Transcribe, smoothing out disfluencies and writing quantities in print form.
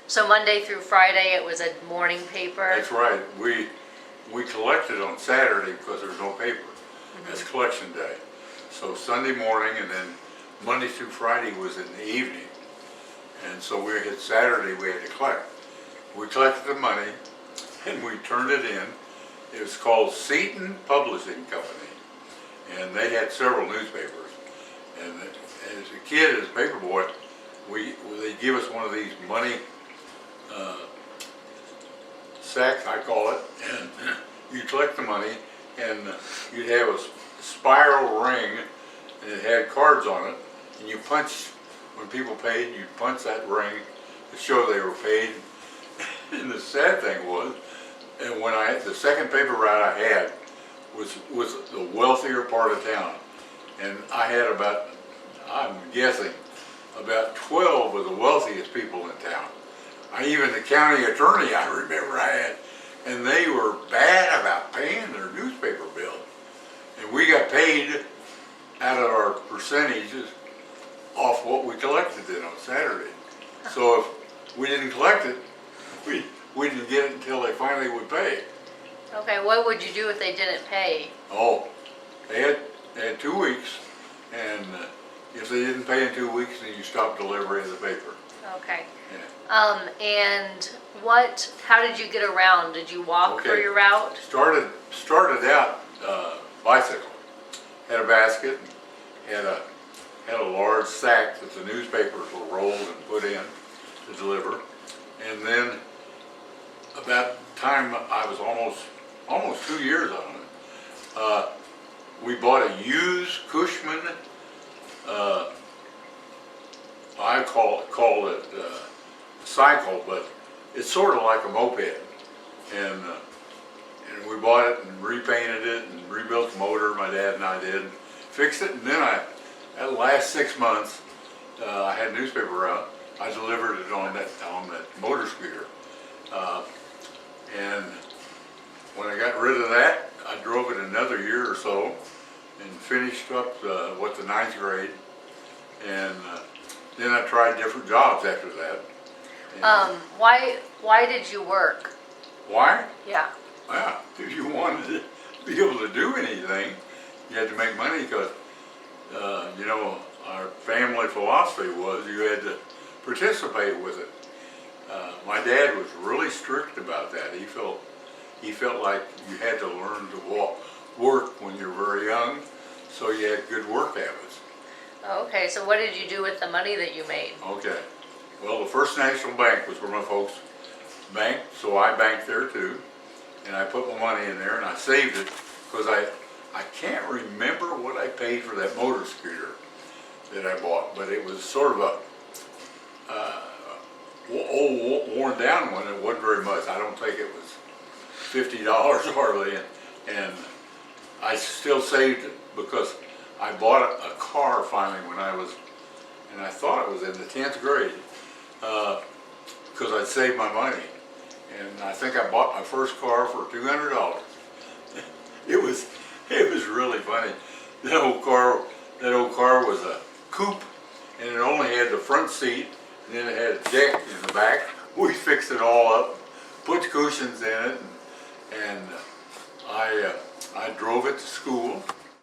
So Monday through Friday, it was a morning paper? That's right. We collected on Saturday because there's no paper. That's collection day. So Sunday morning and then Monday through Friday was in the evening. And so we had Saturday we had to collect. We collected the money and we turned it in. It was called Seton Publishing Company. And they had several newspapers. And as a kid, as a Paperboy, they give us one of these money sacks, I call it, and you collect the money, and you'd have a spiral ring, and it had cards on it, and you punch, when people paid, you punch that ring to show they were paid. And the sad thing was, and the second paper route I had was the wealthier part of town, and I had about, I'm guessing, about 12 of the wealthiest people in town. Even the county attorney I remember I had, and they were bad about paying their newspaper bill. And we got paid out of our percentages off what we collected then on Saturday. So if we didn't collect it, we didn't get it until they finally would pay. Okay, what would you do if they didn't pay? Oh, they had 2 weeks, and if they didn't pay in 2 weeks, then you stopped delivery of the paper. Okay. Yeah. And how did you get around? Did you walk for your route? Started out bicycle. Had a basket, and had a large sack that the newspapers were rolled and put in to deliver. And then about the time I was almost 2 years on it, we bought a used Cushman, I call it cycle, but it's sort of like a moped. And we bought it and repainted it and rebuilt the motor, my dad and I did, fixed it, and then that last 6 months, I had a newspaper route. I delivered it on that motor scooter. And when I got rid of that, I drove it another year or so and finished up the 9th grade. And then I tried different jobs after that. And Why did you work? why? Yeah. Well, if you wanted to be able to do anything, you had to make money because, our family philosophy was you had to participate with it. My dad was really strict about that. He felt like you had to learn to work when you're very young, so you had good work habits. Okay, so what did you do with the money that you made? Okay. Well, the First National Bank was where my folks banked, so I banked there too. And I put my money in there and I saved it because I can't remember what I paid for that motor scooter that I bought, but it was sort of a old, worn down one. It wasn't very much. I don't think it was $50 hardly, and I still saved it because I bought a car finally when and I thought it was in the 10th grade, because I'd saved my money. And I think I bought my first car for $200. It was really funny. That old car was a coupe, and it only had the front seat, and then it had a deck in the back. We fixed it all up, put cushions in it, and I drove it to school.